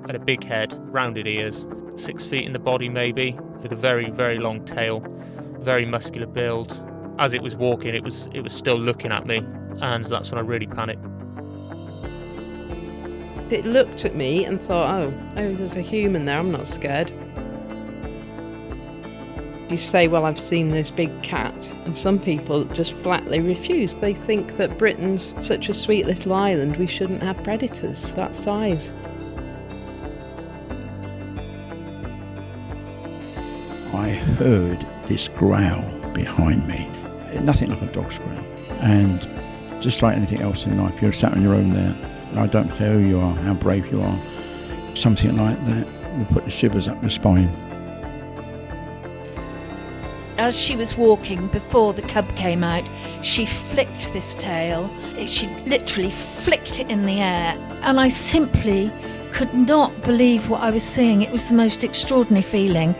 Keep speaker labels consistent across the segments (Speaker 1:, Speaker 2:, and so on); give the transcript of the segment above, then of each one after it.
Speaker 1: Had a big head, rounded ears, 6 feet in the body maybe, with a very, very long tail, very muscular build. As it was walking, it was still looking at me, and that's when I really panicked.
Speaker 2: It looked at me and thought, oh, there's a human there, I'm not scared. You say, well, I've seen this big cat, and some people just flatly refuse. They think that Britain's such a sweet little island, we shouldn't have predators that size.
Speaker 3: I heard this growl behind me, nothing like a dog's growl, and just like anything else in life, you're sat on your own there. I don't care who you are, how brave you are, something like that will put the shivers up your spine.
Speaker 4: As she was walking, before the cub came out, she flicked this tail. She literally flicked it in the air, and I simply could not believe what I was seeing. It was the most extraordinary feeling.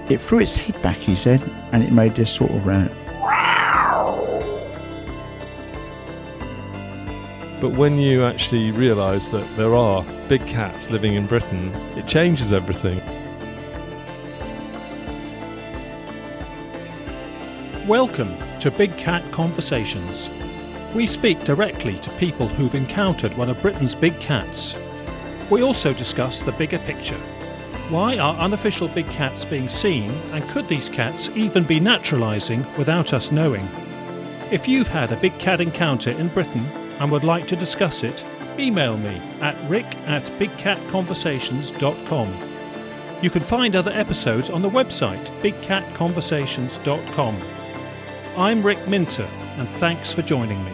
Speaker 3: It threw its head back, he said, and it made this sort of round.
Speaker 5: But when you actually realise that there are big cats living in Britain, it changes everything.
Speaker 6: Welcome to Big Cat Conversations. We speak directly to people who've encountered one of Britain's big cats. We also discuss the bigger picture. Why are unofficial big cats being seen, and could these cats even be naturalising without us knowing? If you've had a big cat encounter in Britain and would like to discuss it, email me at rick@bigcatconversations.com. You can find other episodes on the website bigcatconversations.com. I'm Rick Minter, and thanks for joining me.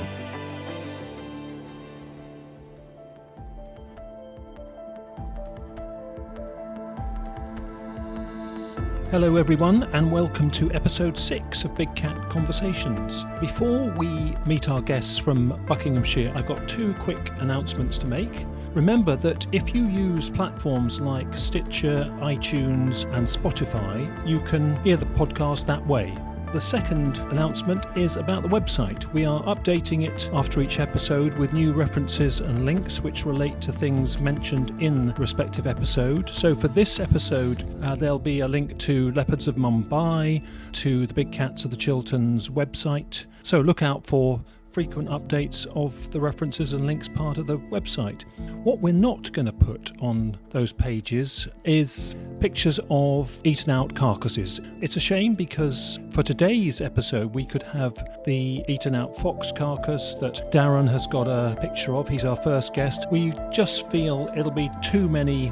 Speaker 6: Hello everyone, and welcome to episode 6 of Big Cat Conversations. Before we meet our guests from Buckinghamshire, I've got 2 quick announcements to make. Remember that if you use platforms like Stitcher, iTunes and Spotify, you can hear the podcast that way. The second announcement is about the website. We are updating it after each episode with new references and links which relate to things mentioned in the respective episode. So for this episode, there'll be a link to Leopards of Mumbai, to the Big Cats of the Chilterns website. So look out for frequent updates of the references and links part of the website. What we're not going to put on those pages is pictures of eaten out carcasses. It's a shame because for today's episode we could have the eaten out fox carcass that Darren has got a picture of. He's our first guest. We just feel it'll be too many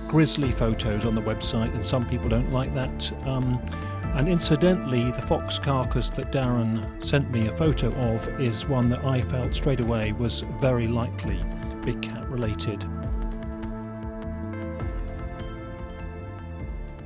Speaker 6: grisly photos on the website, and some people don't like that. And incidentally, the fox carcass that Darren sent me a photo of is one that I felt straight away was very likely big cat related.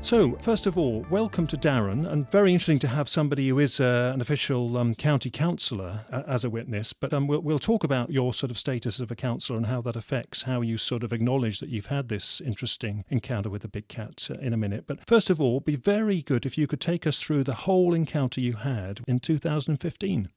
Speaker 6: So, first of all, welcome to Darren, and very interesting to have somebody who is an official county councillor as a witness, but we'll talk about your sort of status of a councillor and how that affects how you sort of acknowledge that you've had this interesting encounter with the big cat in a minute. But first of all, it'd be very good if you could take us through the whole encounter you had in 2015.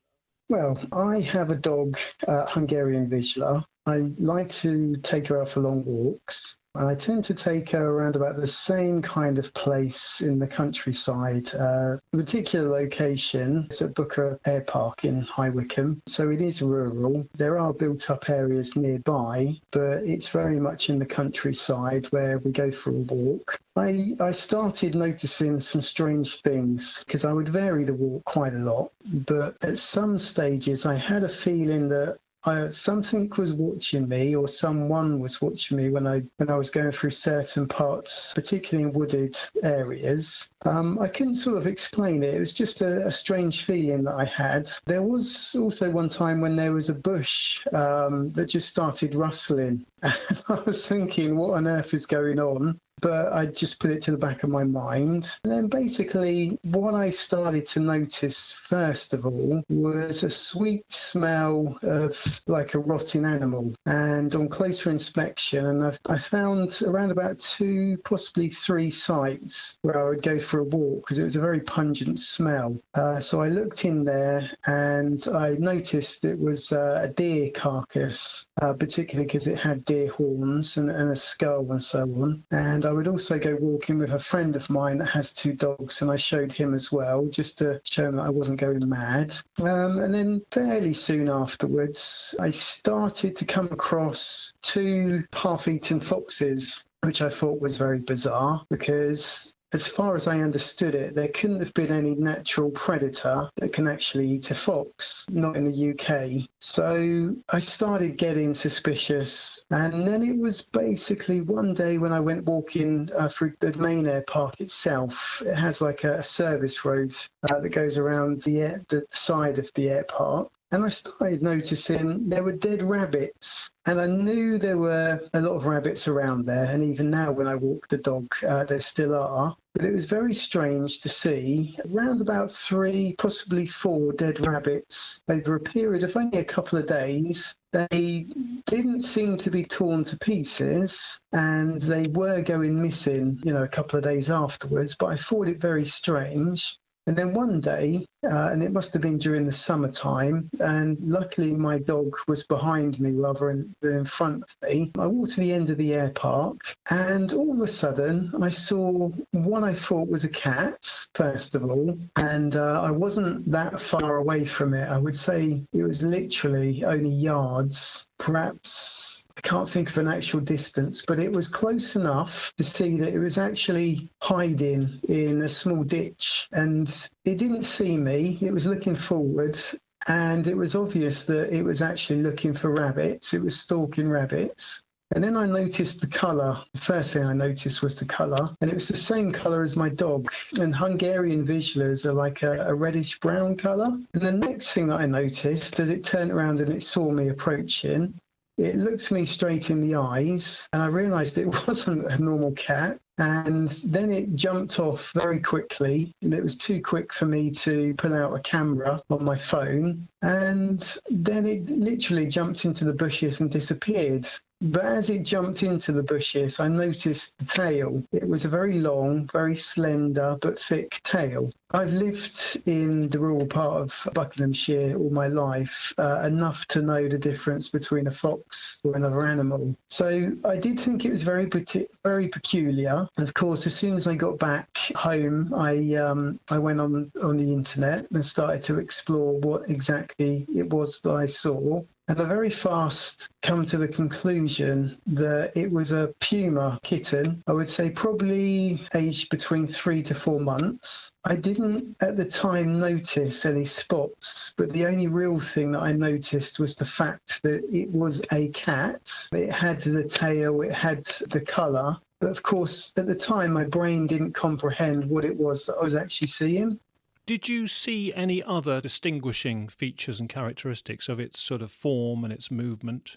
Speaker 7: Well, I have a dog, Hungarian Vizsla. I like to take her out for long walks. And I tend to take her around about the same kind of place in the countryside. The particular location is at Booker Air Park in High Wycombe. So it is rural. There are built-up areas nearby, but it's very much in the countryside where we go for a walk. I started noticing some strange things because I would vary the walk quite a lot. But at some stages, I had a feeling that something was watching me, or someone was watching me when I was going through certain parts, particularly in wooded areas. I couldn't sort of explain it. It was just a strange feeling that I had. There was also one time when there was a bush that just started rustling, And I was thinking, what on earth is going on? But I just put it to the back of my mind. And then basically what I started to notice first of all was a sweet smell of like a rotting animal. And on closer inspection, and I found around about 2, possibly 3 sites where I would go for a walk because it was a very pungent smell. So I looked in there and I noticed it was a deer carcass, particularly because it had deer horns and a skull and so on. And I would also go walking with a friend of mine that has 2 dogs, and I showed him as well, just to show him that I wasn't going mad. And then fairly soon afterwards, I started to come across 2 half-eaten foxes, which I thought was very bizarre because, as far as I understood it, there couldn't have been any natural predator that can actually eat a fox, not in the UK. So I started getting suspicious. And then it was basically one day when I went walking through the main air park itself. It has like a service road that goes around the side of the air park. And I started noticing there were dead rabbits. And I knew there were a lot of rabbits around there. And even now when I walk the dog, there still are. But it was very strange to see around about 3, possibly 4 dead rabbits over a period of only a couple of days. They didn't seem to be torn to pieces, and they were going missing, a couple of days afterwards. But I thought it very strange. And then one day, and it must have been during the summertime, and luckily my dog was behind me rather than in front of me. I walked to the end of the air park, and all of a sudden I saw what I thought was a cat, first of all, and I wasn't that far away from it. I would say it was literally only yards, perhaps. I can't think of an actual distance, but it was close enough to see that it was actually hiding in a small ditch, and it didn't see me. It was looking forward, and it was obvious that it was actually looking for rabbits. It was stalking rabbits. And then I noticed the colour. The first thing I noticed was the colour, and it was the same colour as my dog. And Hungarian Vizslas are like a reddish-brown colour. And the next thing that I noticed, as it turned around and it saw me approaching, it looked me straight in the eyes, and I realised it wasn't a normal cat. And then it jumped off very quickly, and it was too quick for me to pull out a camera on my phone. And then it literally jumped into the bushes and disappeared. But as it jumped into the bushes, I noticed the tail. It was a very long, very slender, but thick tail. I've lived in the rural part of Buckinghamshire all my life, enough to know the difference between a fox or another animal. So I did think it was very peculiar. And of course, as soon as I got back home, I went on the internet and started to explore what exactly it was that I saw. And I very fast come to the conclusion that it was a puma kitten. I would say probably aged between 3 to 4 months. I didn't at the time notice any spots, but the only real thing that I noticed was the fact that it was a cat. It had the tail, it had the colour. But of course, at the time, my brain didn't comprehend what it was that I was actually seeing.
Speaker 6: Did you see any other distinguishing features and characteristics of its sort of form and its movement?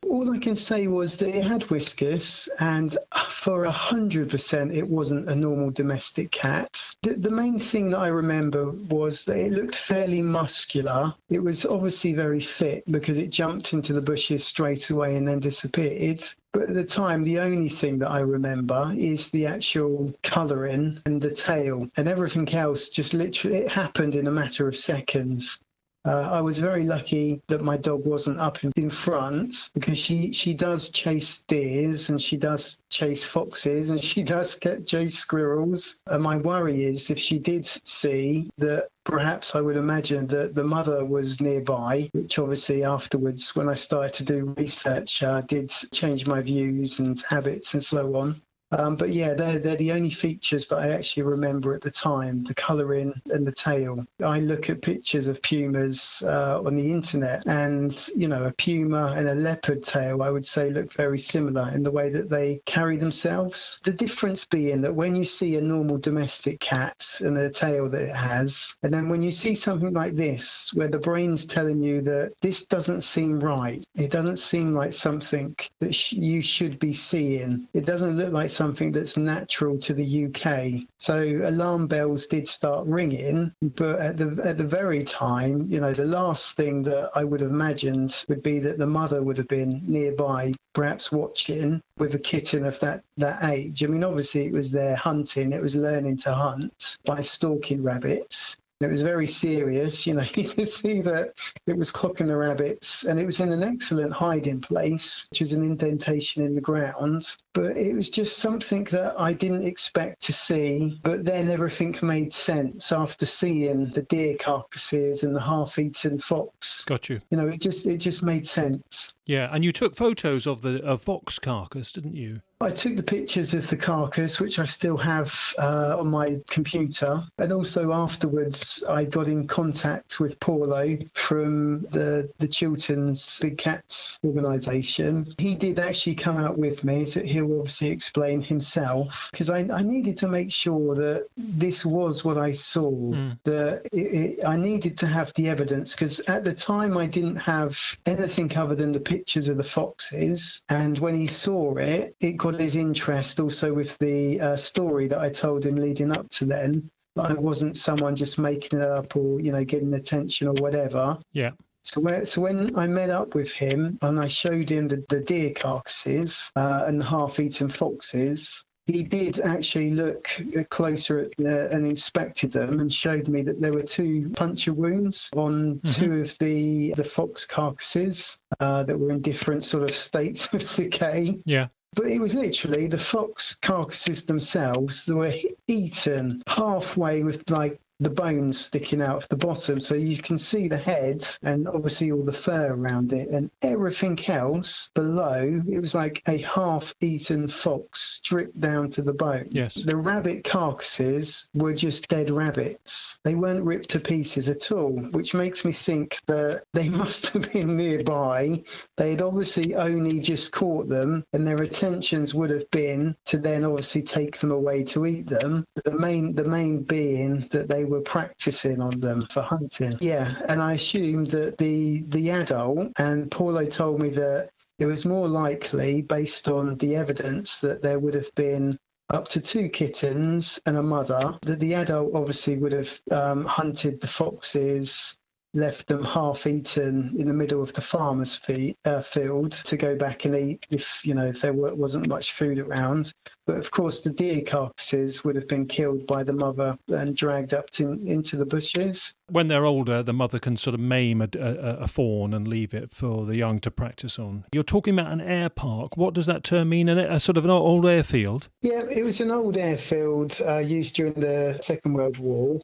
Speaker 7: All I can say was that it had whiskers, and for 100% it wasn't a normal domestic cat. The main thing that I remember was that it looked fairly muscular. It was obviously very fit because it jumped into the bushes straight away and then disappeared. But at the time, the only thing that I remember is the actual colouring and the tail, and everything else just literally, it happened in a matter of seconds. I was very lucky that my dog wasn't up in front, because she does chase deers and she does chase foxes and she does chase squirrels. And my worry is if she did see that, perhaps I would imagine that the mother was nearby, which obviously afterwards, when I started to do research, did change my views and habits and so on. But yeah, they're the only features that I actually remember at the time, the colouring and the tail. I look at pictures of pumas on the internet, and, you know, a puma and a leopard tail, I would say, look very similar in the way that they carry themselves. The difference being that when you see a normal domestic cat and the tail that it has, and then when you see something like this, where the brain's telling you that this doesn't seem right, it doesn't seem like something that you should be seeing, it doesn't look like something that's natural to the UK. So alarm bells did start ringing, but at the very time, you know, the last thing that I would have imagined would be that the mother would have been nearby, perhaps watching with a kitten of that age. I mean, obviously it was there hunting, it was learning to hunt by stalking rabbits. It was very serious, you know, you could see that it was clocking the rabbits, and it was in an excellent hiding place, which was an indentation in the ground. But it was just something that I didn't expect to see. But then everything made sense after seeing the deer carcasses and the half-eaten fox.
Speaker 6: Got you.
Speaker 7: You know, it just made sense.
Speaker 6: Yeah, and you took photos of the fox carcass, didn't you?
Speaker 7: I took the pictures of the carcass, which I still have on my computer. And also afterwards, I got in contact with Paulo from the Chilterns Big Cats organisation. He did actually come out with me, so he'll obviously explain himself, because I needed to make sure that this was what I saw, that I needed to have the evidence, because at the time I didn't have anything other than the pictures of the foxes. And when he saw it, it got his interest also with the story that I told him leading up to then. I wasn't someone just making it up or, you know, getting attention or whatever.
Speaker 6: Yeah.
Speaker 7: So when I met up with him and I showed him the deer carcasses and the half-eaten foxes, he did actually look closer at and inspected them and showed me that there were 2 puncture wounds on 2 of the fox carcasses that were in different sort of states of decay.
Speaker 6: Yeah.
Speaker 7: But it was literally the fox carcasses themselves that were eaten halfway with like the bones sticking out of the bottom. So you can see the head and obviously all the fur around it, and everything else below, it was like a half-eaten fox stripped down to the bone.
Speaker 6: Yes.
Speaker 7: The rabbit carcasses were just dead rabbits. They weren't ripped to pieces at all, which makes me think that they must have been nearby. They had obviously only just caught them, and their intentions would have been to then obviously take them away to eat them. The main being that they were practicing on them for hunting. Yeah, and I assumed that the adult, and Paulo told me that it was more likely, based on the evidence, that there would have been up to 2 kittens and a mother, that the adult obviously would have hunted the foxes, left them half-eaten in the middle of the farmer's field to go back and eat if there wasn't much food around. But of course, the deer carcasses would have been killed by the mother and dragged up into the bushes.
Speaker 6: When they're older, the mother can sort of maim a fawn and leave it for the young to practice on. You're talking about an air park. What does that term mean? A sort of an old airfield?
Speaker 7: Yeah, it was an old airfield used during the Second World War.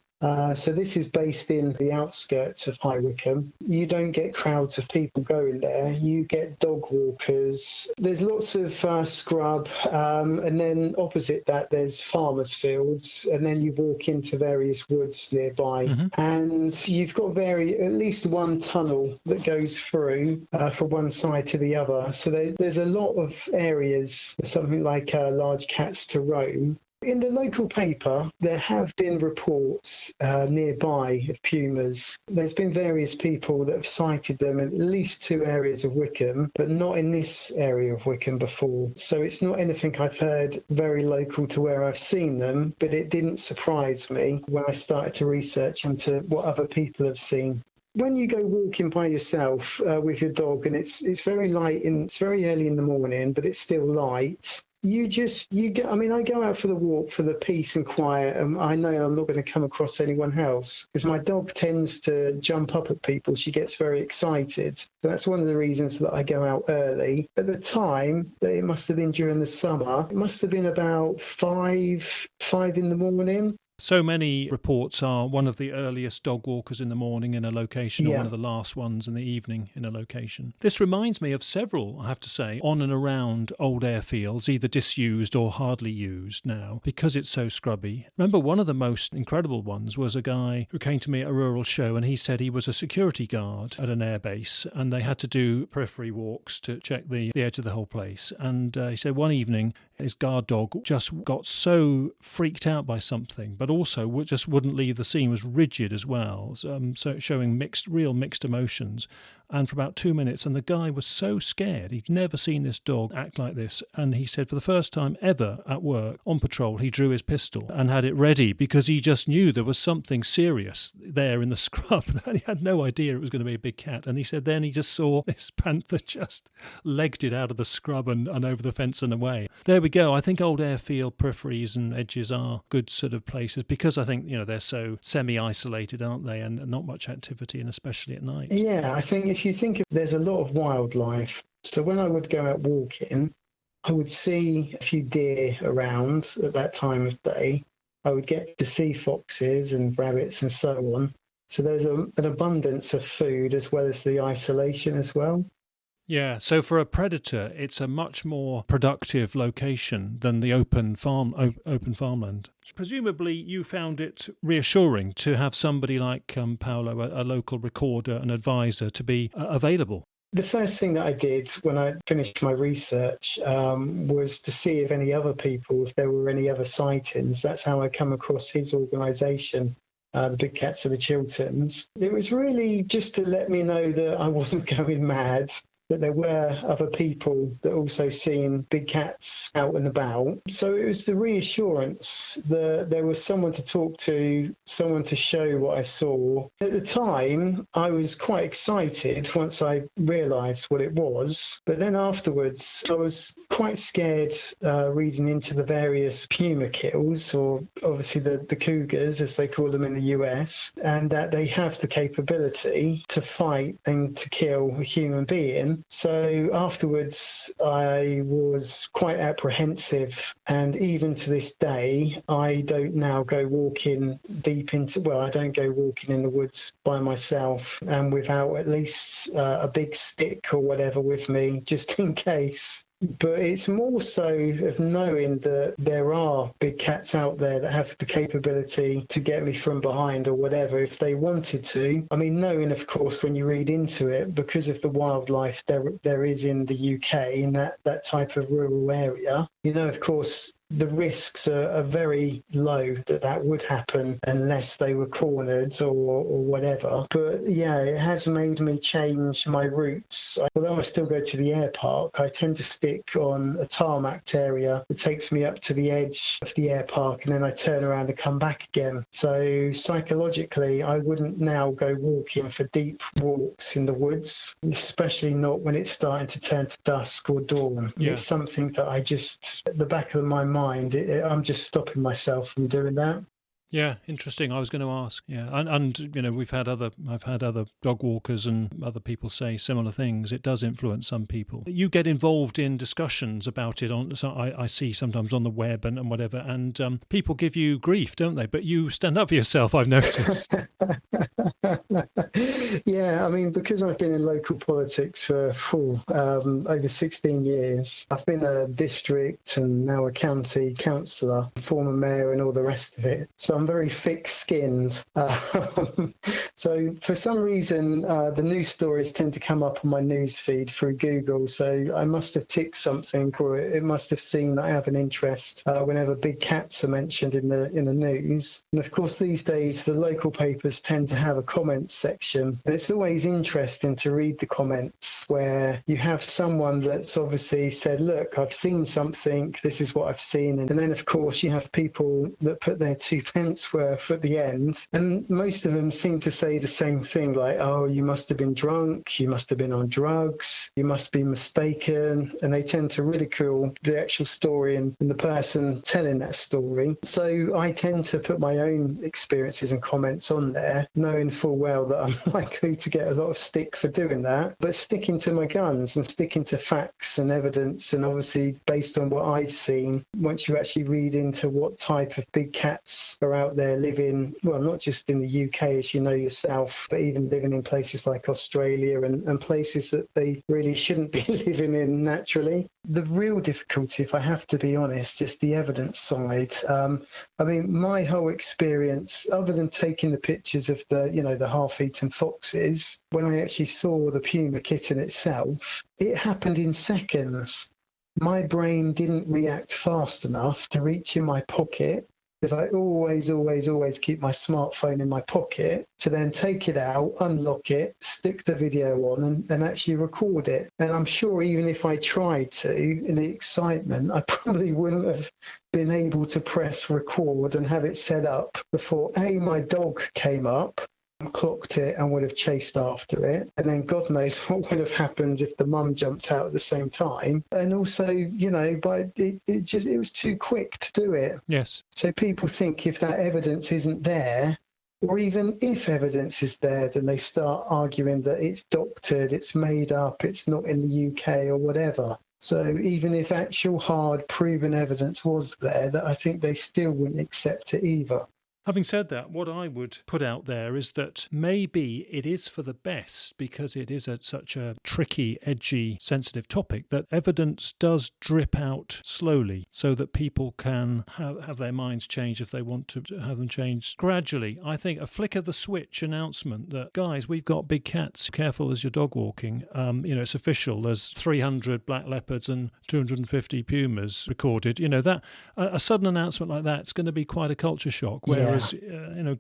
Speaker 7: So this is based in the outskirts of High Wycombe. You don't get crowds of people going there. You get dog walkers. There's lots of scrub, and then opposite that there's farmers' fields, and then you walk into various woods nearby. And you've got at least one tunnel that goes through from one side to the other. So there's a lot of areas for something like large cats to roam. In the local paper, there have been reports nearby of pumas. There's been various people that have sighted them in at least 2 areas of Wycombe, but not in this area of Wycombe before. So it's not anything I've heard very local to where I've seen them, but it didn't surprise me when I started to research into what other people have seen. When you go walking by yourself with your dog, and it's very light and it's very early in the morning, but it's still light. I go out for the walk for the peace and quiet, and I know I'm not going to come across anyone else because my dog tends to jump up at people. She gets very excited. So that's one of the reasons that I go out early. At the time, it must have been during the summer, it must have been about 5 in the morning.
Speaker 6: So many reports are one of the earliest dog walkers in the morning in a location or one of the last ones in the evening in a location. This reminds me of several, I have to say, on and around old airfields, either disused or hardly used now, because it's so scrubby. Remember, one of the most incredible ones was a guy who came to me at a rural show, and he said he was a security guard at an airbase, and they had to do periphery walks to check the edge of the whole place. And he said one evening his guard dog just got so freaked out by something, but also just wouldn't leave the scene, was rigid as well, so showing real mixed emotions. And for about 2 minutes, and the guy was so scared. He'd never seen this dog act like this. And he said for the first time ever at work, on patrol, he drew his pistol and had it ready because he just knew there was something serious there in the scrub. He had no idea it was going to be a big cat. And he said then he just saw this panther just legged it out of the scrub and over the fence and away. There we go. I think old airfield peripheries and edges are good sort of places because I think, they're so semi-isolated, aren't they? And not much activity, and especially at night.
Speaker 7: Yeah, I think if you think there's a lot of wildlife. So when I would go out walking, I would see a few deer around at that time of day. I would get to see foxes and rabbits and so on. So there's an abundance of food as well as the isolation as well.
Speaker 6: Yeah, so for a predator, it's a much more productive location than the open farmland. Presumably, you found it reassuring to have somebody like Paulo, a local recorder and advisor, to be available.
Speaker 7: The first thing that I did when I finished my research was to see if there were any other sightings. That's how I come across his organisation. The Big Cats of the Chilterns. It was really just to let me know that I wasn't going mad, that there were other people that also seen big cats out and about. So it was the reassurance that there was someone to talk to, someone to show what I saw. At the time, I was quite excited once I realised what it was. But then afterwards, I was quite scared reading into the various puma kills, or obviously the cougars, as they call them in the US, and that they have the capability to fight and to kill a human being. So afterwards, I was quite apprehensive. And even to this day, I don't now go walking I don't go walking in the woods by myself and without at least a big stick or whatever with me, just in case. But it's more so of knowing that there are big cats out there that have the capability to get me from behind or whatever if they wanted to. I mean, knowing, of course, when you read into it, because of the wildlife there is in the UK, in that type of rural area, of course, the risks are very low that would happen unless they were cornered or whatever. But yeah, it has made me change my routes. Although I still go to the air park, I tend to stick on a tarmacked area that takes me up to the edge of the air park, and then I turn around and come back again. So psychologically, I wouldn't now go walking for deep walks in the woods, especially not when it's starting to turn to dusk or dawn. Yeah. It's something that I just, at the back of my mind, I'm just stopping myself from doing that.
Speaker 6: Yeah, interesting. I was going to ask. Yeah, and I've had other dog walkers and other people say similar things. It does influence some people. You get involved in discussions about it I see sometimes on the web and whatever, and people give you grief, don't they? But you stand up for yourself, I've noticed.
Speaker 7: Yeah, I mean, because I've been in local politics for over 16 years, I've been a district and now a county councillor, former mayor and all the rest of it. So I'm very thick-skinned. So for some reason, the news stories tend to come up on my news feed through Google. So I must have ticked something, or it must have seen that I have an interest whenever big cats are mentioned in the news. And of course, these days, the local papers tend to have a comments section. And it's always interesting to read the comments where you have someone that's obviously said, look, I've seen something, this is what I've seen. And then, of course, you have people that put their 2 pence worth at the end. And most of them seem to say the same thing, like, oh, you must have been drunk, you must have been on drugs, you must be mistaken. And they tend to ridicule the actual story and the person telling that story. So I tend to put my own experiences and comments on there, knowing full full well that I'm likely to get a lot of stick for doing that, but sticking to my guns and sticking to facts and evidence, and obviously based on what I've seen, once you actually read into what type of big cats are out there living, well, not just in the UK, as you know yourself, but even living in places like Australia and places that they really shouldn't be living in naturally. The real difficulty, if I have to be honest, is the evidence side. I mean, my whole experience, other than taking the pictures of the half-eaten foxes, when I actually saw the puma kitten itself, it happened in seconds. My brain didn't react fast enough to reach in my pocket, because I always keep my smartphone in my pocket, to then take it out, unlock it, stick the video on and actually record it. And I'm sure even if I tried to, in the excitement, I probably wouldn't have been able to press record and have it set up before my dog came up, clocked it and would have chased after it, and then God knows what would have happened if the mum jumped out at the same time. And also, but it was too quick to do it.
Speaker 6: Yes. So
Speaker 7: people think if that evidence isn't there, or even if evidence is there, then they start arguing that it's doctored, it's made up, it's not in the UK or whatever. So even if actual hard proven evidence was there, that I think they still wouldn't accept it either.
Speaker 6: Having said that, what I would put out there is that maybe it is for the best, because it is such a tricky, edgy, sensitive topic, that evidence does drip out slowly so that people can have their minds changed if they want to have them changed gradually. I think a flick of the switch announcement that, guys, we've got big cats, careful as you're dog walking. It's official. There's 300 black leopards and 250 pumas recorded. That a sudden announcement like that's going to be quite a culture shock. Whereas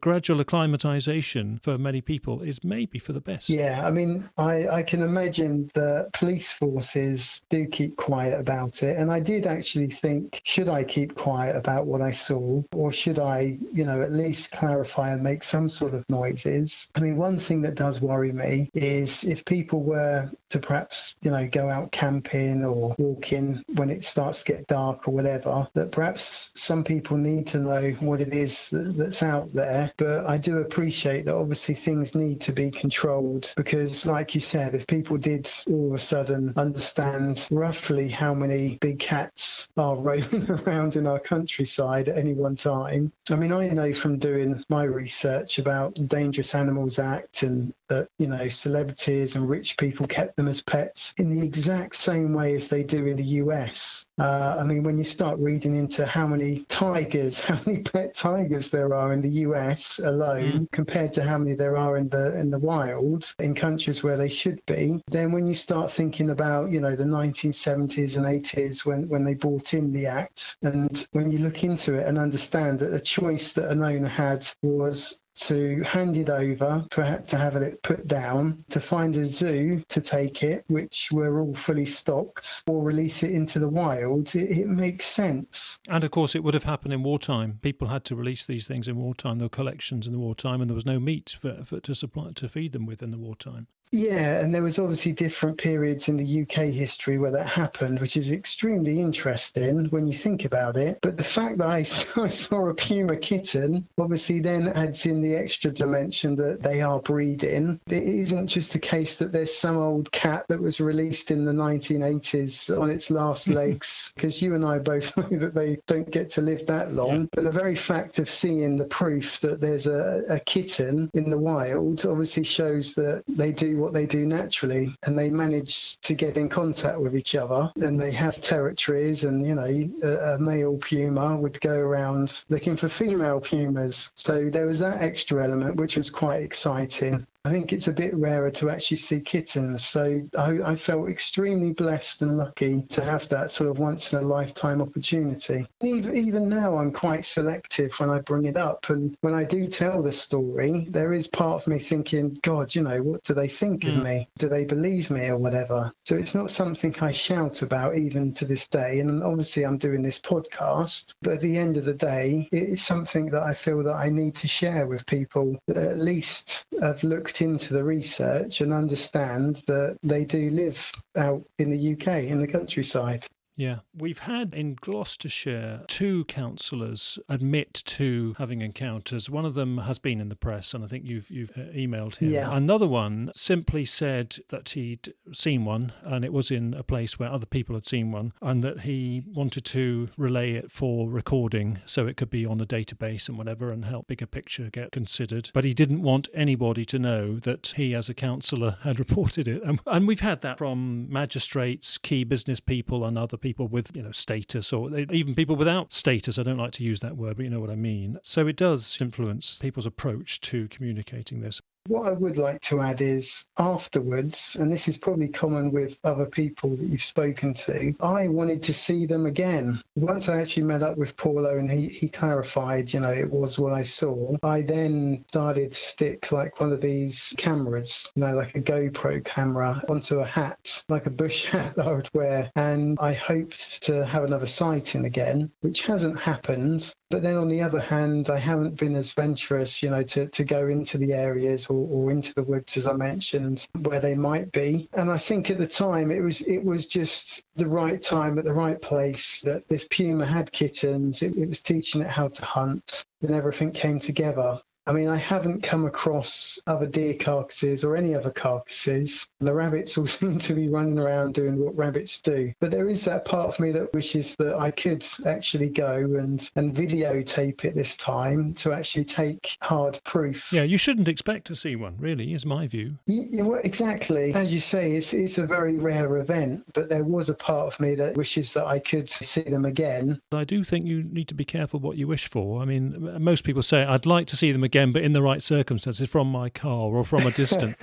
Speaker 6: gradual acclimatization for many people is maybe for the best.
Speaker 7: Yeah, I mean, I can imagine the police forces do keep quiet about it. And I did actually think, should I keep quiet about what I saw? Or should I, at least clarify and make some sort of noises? I mean, one thing that does worry me is if people were to perhaps, go out camping or walking when it starts to get dark or whatever, that perhaps some people need to know what it is that's out there. But I do appreciate that obviously things need to be controlled, because like you said, if people did all of a sudden understand roughly how many big cats are roaming around in our countryside at any one time. I mean, I know from doing my research about the Dangerous Animals Act and that, celebrities and rich people kept them as pets in the exact same way as they do in the US. I mean, when you start reading into how many pet tigers there are in the US alone compared to how many there are in the wild in countries where they should be, then when you start thinking about, the 1970s and 80s when they brought in the act, and when you look into it and understand that the choice that an owner had was to hand it over, to have it put down, to find a zoo to take it, which were all fully stocked, or release it into the wild, it makes sense.
Speaker 6: And of course, it would have happened in wartime. People had to release these things in wartime. There were collections in the wartime, and there was no meat to feed them with in the wartime.
Speaker 7: Yeah, and there was obviously different periods in the UK history where that happened, which is extremely interesting when you think about it. But the fact that I saw a puma kitten obviously then adds in the extra dimension that they are breeding. It isn't just a case that there's some old cat that was released in the 1980s on its last legs, because you and I both know that they don't get to live that long. Yeah. But the very fact of seeing the proof that there's a kitten in the wild obviously shows that they do what they do naturally, and they manage to get in contact with each other, and they have territories, and a male puma would go around looking for female pumas. So there was that extra element which was quite exciting. I think it's a bit rarer to actually see kittens, so I felt extremely blessed and lucky to have that sort of once-in-a-lifetime opportunity. Even now, I'm quite selective when I bring it up, and when I do tell the story, there is part of me thinking, God, what do they think of me? Do they believe me or whatever? So it's not something I shout about even to this day, and obviously I'm doing this podcast, but at the end of the day, it's something that I feel that I need to share with people that at least have looked into the research and understand that they do live out in the UK, in the countryside.
Speaker 6: Yeah. We've had in Gloucestershire 2 councillors admit to having encounters. One of them has been in the press, and I think you've emailed him.
Speaker 7: Yeah.
Speaker 6: Another one simply said that he'd seen one, and it was in a place where other people had seen one, and that he wanted to relay it for recording so it could be on a database and whatever and help bigger picture get considered. But he didn't want anybody to know that he, as a councillor, had reported it. And we've had that from magistrates, key business people, and other people with, status, or even people without status. I don't like to use that word, but you know what I mean. So it does influence people's approach to communicating this.
Speaker 7: What I would like to add is afterwards, and this is probably common with other people that you've spoken to, I wanted to see them again. Once I actually met up with Paulo and he clarified, it was what I saw, I then started to stick like one of these cameras, like a GoPro camera, onto a hat, like a bush hat that I would wear. And I hoped to have another sighting again, which hasn't happened. But then on the other hand, I haven't been as venturous, to go into the areas or into the woods, as I mentioned, where they might be. And I think at the time it was just the right time at the right place, that this puma had kittens. It was teaching it how to hunt, and everything came together. I mean, I haven't come across other deer carcasses or any other carcasses. The rabbits all seem to be running around doing what rabbits do. But there is that part of me that wishes that I could actually go and videotape it this time to actually take hard proof.
Speaker 6: Yeah, you shouldn't expect to see one, really, is my view.
Speaker 7: Well, exactly. As you say, it's a very rare event, but there was a part of me that wishes that I could see them again.
Speaker 6: I do think you need to be careful what you wish for. I mean, most people say, I'd like to see them again, but in the right circumstances, from my car or from a distance.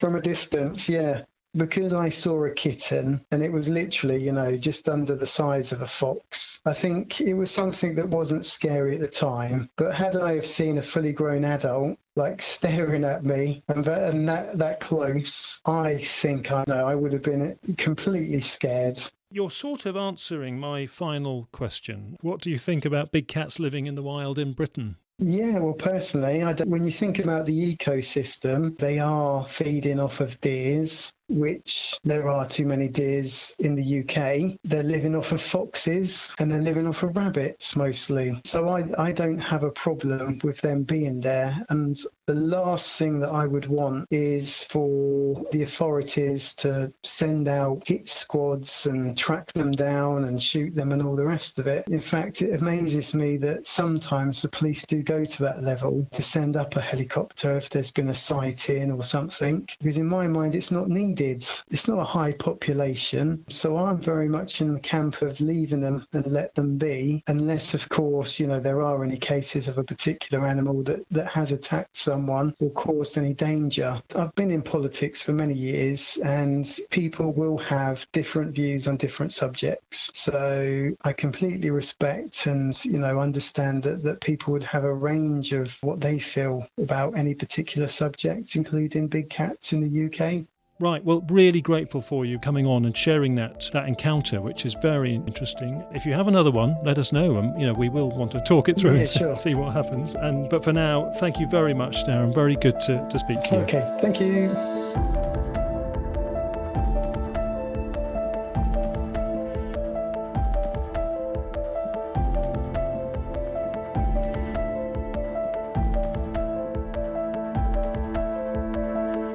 Speaker 7: From a distance, yeah. Because I saw a kitten and it was literally, just under the size of a fox. I think it was something that wasn't scary at the time. But had I have seen a fully grown adult like staring at me and that close, I think I would have been completely scared.
Speaker 6: You're sort of answering my final question. What do you think about big cats living in the wild in Britain?
Speaker 7: Yeah, well, personally, when you think about the ecosystem, they are feeding off of deers, which there are too many deers in the UK. They're living off of foxes and they're living off of rabbits mostly. So I don't have a problem with them being there. And the last thing that I would want is for the authorities to send out hit squads and track them down and shoot them and all the rest of it. In fact, it amazes me that sometimes the police do go to that level to send up a helicopter if there's been a sighting or something, because in my mind it's not needed. It's not a high population, so I'm very much in the camp of leaving them and let them be, unless of course there are any cases of a particular animal that has attacked someone or caused any danger. I've been in politics for many years and people will have different views on different subjects, so I completely respect and understand that people would have a range of what they feel about any particular subject, including big cats in the UK.
Speaker 6: Right, well, really grateful for you coming on and sharing that encounter, which is very interesting. If you have another one, let us know, and we will want to talk it through and
Speaker 7: sure.
Speaker 6: see what happens. But for now, thank you very much, Darren. Very good to speak to you.
Speaker 7: Okay, thank you.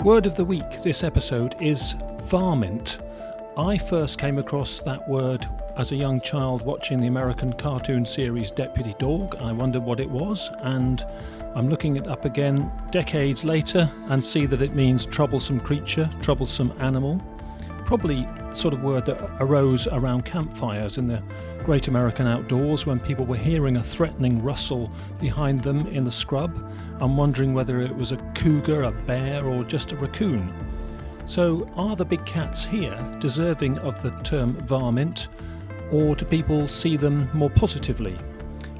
Speaker 6: Word of the week this episode is varmint. I first came across that word as a young child watching the American cartoon series Deputy Dog. I wondered what it was, and I'm looking it up again decades later and see that it means troublesome creature, troublesome animal. Probably the sort of word that arose around campfires in the great American outdoors when people were hearing a threatening rustle behind them in the scrub and wondering whether it was a cougar, a bear, or just a raccoon. So are the big cats here deserving of the term varmint, or do people see them more positively?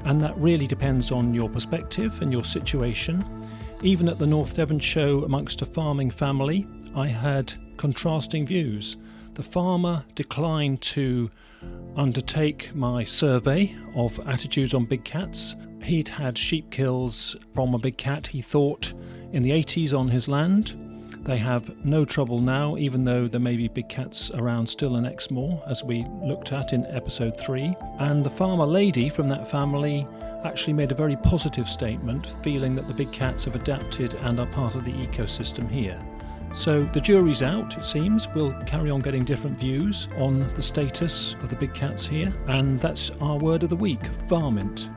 Speaker 6: And that really depends on your perspective and your situation. Even at the North Devon show amongst a farming family, I had contrasting views. The farmer declined to undertake my survey of attitudes on big cats. He'd had sheep kills from a big cat, he thought, in the 80s on his land. They have no trouble now, even though there may be big cats around still in Exmoor, as we looked at in episode 3. And the farmer lady from that family actually made a very positive statement, feeling that the big cats have adapted and are part of the ecosystem here. So the jury's out, it seems. We'll carry on getting different views on the status of the big cats here. And that's our word of the week, Varmint.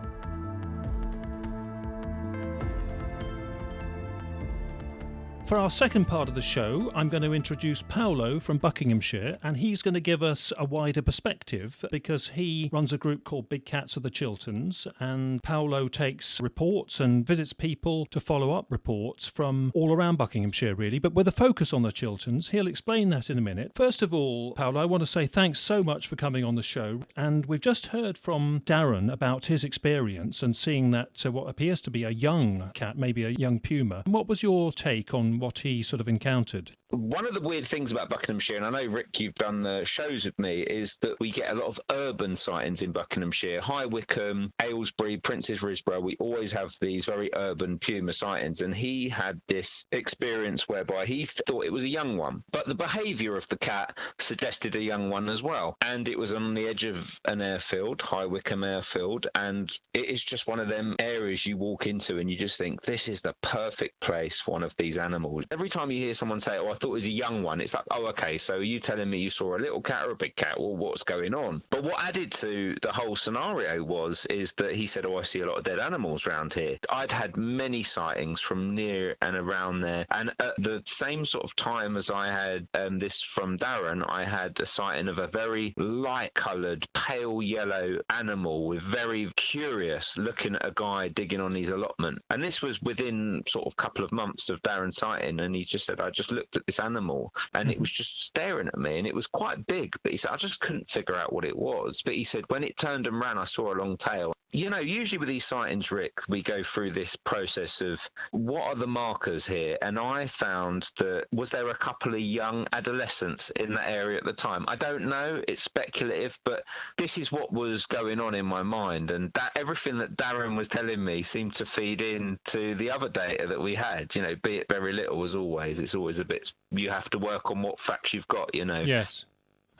Speaker 6: For our second part of the show, I'm going to introduce Paulo from Buckinghamshire, and he's going to give us a wider perspective because he runs a group called Big Cats of the Chilterns, and Paulo takes reports and visits people to follow up reports from all around Buckinghamshire, really, but with a focus on the Chilterns. He'll explain that in a minute. First of all, Paulo, I want to say thanks so much for coming on the show, and we've just heard from Darren about his experience and seeing that what appears to be a young cat, maybe a young puma. What was your take on what he sort of encountered?
Speaker 8: One of the weird things about Buckinghamshire, and I know, Rick, you've done the shows with me, is that we get a lot of urban sightings in Buckinghamshire. High Wycombe, Aylesbury, Princes Risborough, we always have these very urban puma sightings. And he had this experience whereby he thought it was a young one. But the behaviour of the cat suggested a young one as well. And it was on the edge of an airfield, High Wycombe airfield. And it is just one of them areas you walk into and you just think, this is the perfect place for one of these animals. Every time you hear someone say, oh, I thought it was a young one, it's like, oh, okay, so are you telling me you saw a little cat or a big cat? Well, what's going on? But what added to the whole scenario is that he said, oh, I see a lot of dead animals around here. I'd had many sightings from near and around there. And at the same sort of time as I had this from Darren, I had a sighting of a very light-coloured, pale yellow animal with very curious looking at a guy digging on his allotment. And this was within sort of couple of months of Darren's sighting. And he just said, I just looked at this animal and it was just staring at me, and it was quite big, but he said I just couldn't figure out what it was. But he said when it turned and ran, I saw a long tail. You know, usually with these sightings, Rick, we go through this process of what are the markers here, and I found that was there a couple of young adolescents in that area at the time? I don't know, it's speculative, but this is what was going on in my mind, and that everything that Darren was telling me seemed to feed into the other data that we had, you know, be it very little as always. It's always a bit, you have to work on what facts you've got, you know.
Speaker 6: Yes.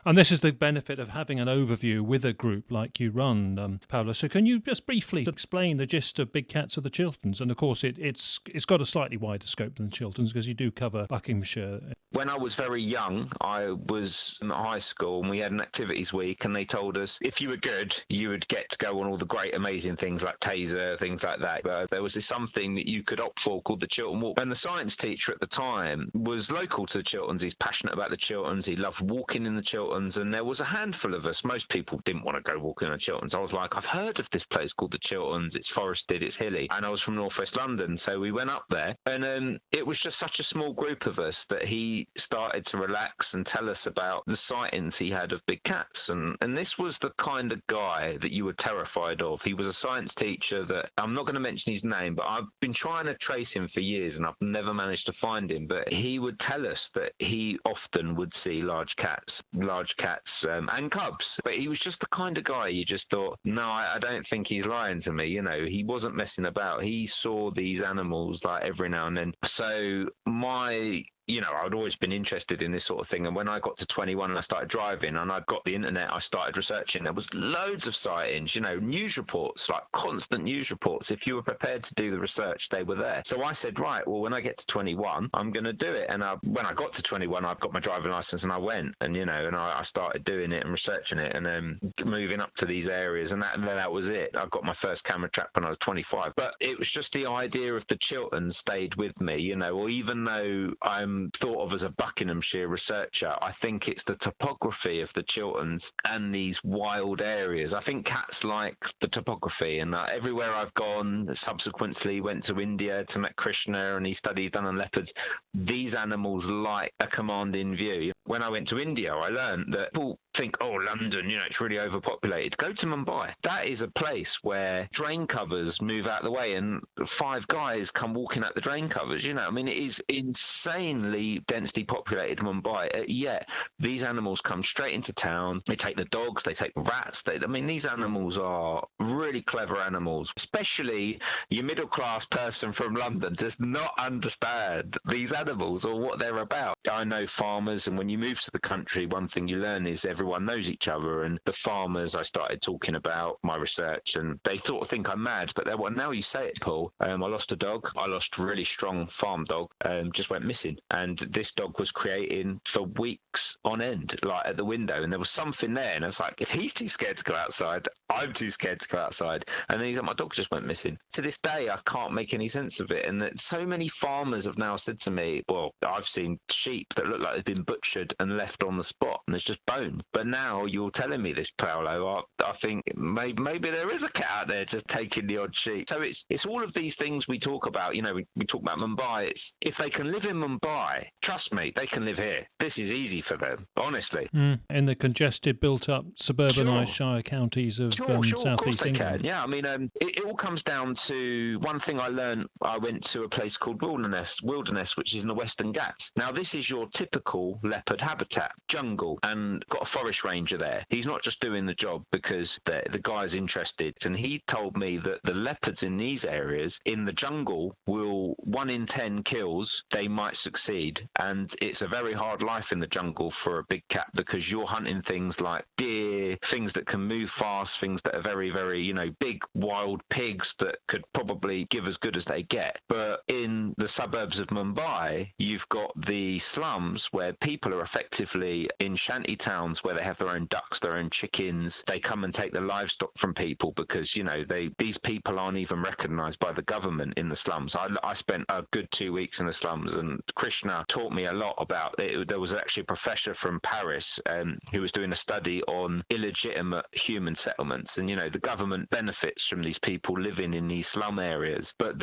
Speaker 6: And this is the benefit of having an overview with a group like you run, Paulo. So can you just briefly explain the gist of Big Cats of the Chilterns? And of course, it's got a slightly wider scope than the Chilterns because you do cover Buckinghamshire.
Speaker 8: When I was very young, I was in high school and we had an activities week, and they told us if you were good, you would get to go on all the great, amazing things like taser, things like that. But there was this something that you could opt for called the Chiltern Walk. And the science teacher at the time was local to the Chilterns. He's passionate about the Chilterns. He loved walking in the Chilterns. And there was a handful of us. Most people didn't want to go walking in the Chilterns. I was like, I've heard of this place called the Chilterns. It's forested, it's hilly. And I was from northwest London, so we went up there. And it was just such a small group of us that he started to relax and tell us about the sightings he had of big cats. And this was the kind of guy that you were terrified of. He was a science teacher that, I'm not going to mention his name, but I've been trying to trace him for years and I've never managed to find him. But he would tell us that he often would see large cats and cubs. But he was just the kind of guy you just thought, no, I don't think he's lying to me. You know, he wasn't messing about. He saw these animals like every now and then. So I'd always been interested in this sort of thing. And when I got to 21 and I started driving and I'd got the internet, I started researching. There was loads of sightings, news reports, like constant news reports. If you were prepared to do the research, they were there. So I said, right, well, when I get to 21, I'm going to do it. And when I got to 21, I've got my driving license and I went and I started doing it and researching it and then moving up to these areas. And that was it. I got my first camera trap when I was 25. But it was just the idea of the Chilterns stayed with me, or even though I'm thought of as a Buckinghamshire researcher, I think it's the topography of the Chilterns and these wild areas. I think cats like the topography, and everywhere I've gone, subsequently went to India to meet Krishna and he studied done on leopards. These animals like a commanding view. when I went to India, I learned that people think, oh, London, it's really overpopulated. Go to Mumbai. That is a place where drain covers move out the way and 5 guys come walking out the drain covers. It is insanely densely populated Mumbai. Yet these animals come straight into town. They take the dogs, they take the rats. These animals are really clever animals. Especially your middle class person from London does not understand these animals or what they're about. I know farmers, and when you move to the country, one thing you learn is everyone knows each other. And the farmers, I started talking about my research, and they sort of think I'm mad, but now you say it, Paul. I lost a dog. I lost a really strong farm dog. Just went missing, and this dog was creating for weeks on end, like at the window, and there was something there, and I was like, if he's too scared to go outside, I'm too scared to go outside. And then he's like, my dog just went missing. To this day, I can't make any sense of it. And that so many farmers have now said to me, well, I've seen sheep that look like they've been butchered and left on the spot, and there's just bone. But now you're telling me this, Paulo, I think maybe there is a cat out there just taking the odd sheep. So it's all of these things we talk about. We talk about Mumbai. It's if they can live in Mumbai, trust me, they can live here. This is easy for them, honestly.
Speaker 6: In the congested, built-up, suburbanised Shire counties of southeast England.
Speaker 8: Yeah, it all comes down to one thing I learned. I went to a place called Wilderness, which is in the Western Ghats. Now, this is your typical leopard habitat, jungle, and got a forest ranger there. He's not just doing the job because the guy's interested, and he told me that the leopards in these areas, in the jungle, will 1 in 10 kills, they might succeed. And it's a very hard life in the jungle for a big cat because you're hunting things like deer, things that can move fast, things that are very, very, big wild pigs that could probably give as good as they get. But in the suburbs of Mumbai, you've got the slums where people are effectively in shanty towns where they have their own ducks, their own chickens. They come and take the livestock from people because, these people aren't even recognised by the government in the slums. I spent a good 2 weeks in the slums, and Krishna taught me a lot about it. There was actually a professor from Paris who was doing a study on illegitimate human settlements, and the government benefits from these people living in these slum areas, but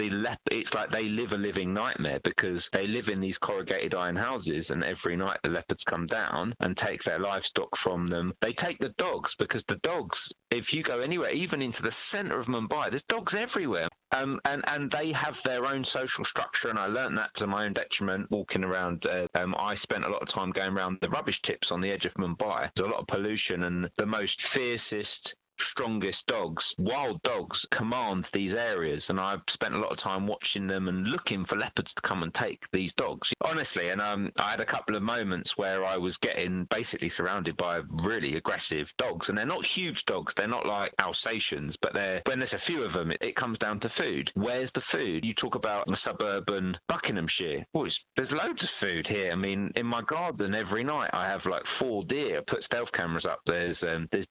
Speaker 8: it's like they live a living nightmare because they live in these corrugated iron houses, and every night the leopards come down and take their livestock from them. They take the dogs because the dogs, if you go anywhere, even into the centre of Mumbai, there's dogs everywhere. And they have their own social structure, and I learned that to my own detriment walking around. I spent a lot of time going around the rubbish tips on the edge of Mumbai. There's a lot of pollution, and the most fiercest, strongest dogs, wild dogs, command these areas, and I've spent a lot of time watching them and looking for leopards to come and take these dogs, honestly. And I had a couple of moments where I was getting basically surrounded by really aggressive dogs, and they're not huge dogs, they're not like Alsatians, but when there's a few of them, it comes down to food. Where's the food? You talk about a suburban Buckinghamshire. There's loads of food here. In my garden every night I have like 4 deer. I put stealth cameras up. There's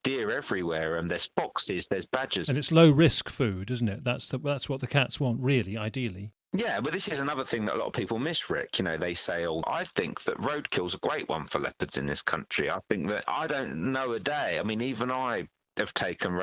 Speaker 8: deer everywhere, and there's foxes, there's badgers.
Speaker 6: And it's low risk food, isn't it? That's what the cats want, really, ideally.
Speaker 8: Yeah, but this is another thing that a lot of people miss, Rick. They say, I think that roadkill's a great one for leopards in this country. I think that I don't know a day. Even I have taken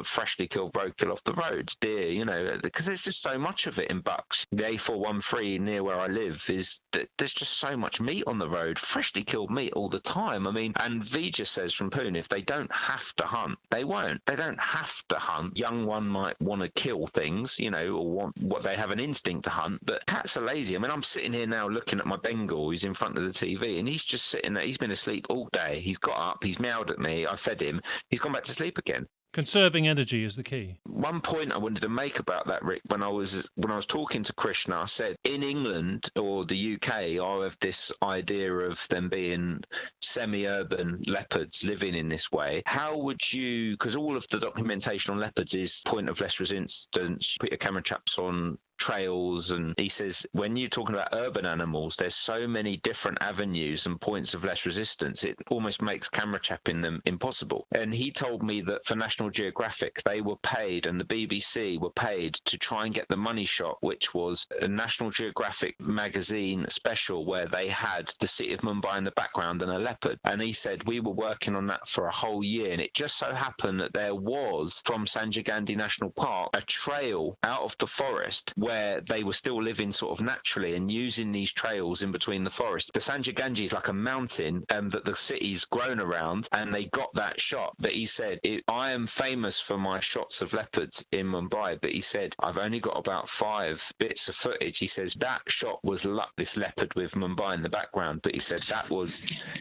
Speaker 8: freshly killed roadkill off the roads, deer, because there's just so much of it in Bucks. The A413 near where I live there's just so much meat on the road, freshly killed meat all the time. And Vijay says from Pune, if they don't have to hunt, they won't. They don't have to hunt. Young one might want to kill things, or want what they have an instinct to hunt, but cats are lazy. I'm sitting here now looking at my Bengal who's in front of the TV, and he's just sitting there. He's been asleep all day. He's got up, he's meowed at me, I fed him, he's gone back to sleep again.
Speaker 6: Conserving energy is the key.
Speaker 8: One point I wanted to make about that, Rick, when I was talking to Krishna, I said in England or the UK, I have this idea of them being semi-urban leopards living in this way. How would you, because all of the documentation on leopards is point of less resistance, put your camera traps on trails, and he says when you're talking about urban animals, there's so many different avenues and points of less resistance, it almost makes camera trapping them impossible. And he told me that for National Geographic, they were paid, and the BBC were paid to try and get the money shot, which was a National Geographic magazine special where they had the city of Mumbai in the background and a leopard. And he said we were working on that for a whole year, and it just so happened that there was, from Sanjay Gandhi National Park, a trail out of the forest where they were still living sort of naturally and using these trails in between the forest. The Sanjaganji is like a mountain that the city's grown around, and they got that shot. But he said, I am famous for my shots of leopards in Mumbai, but he said, I've only got about 5 bits of footage. He says that shot was this leopard with Mumbai in the background, but he said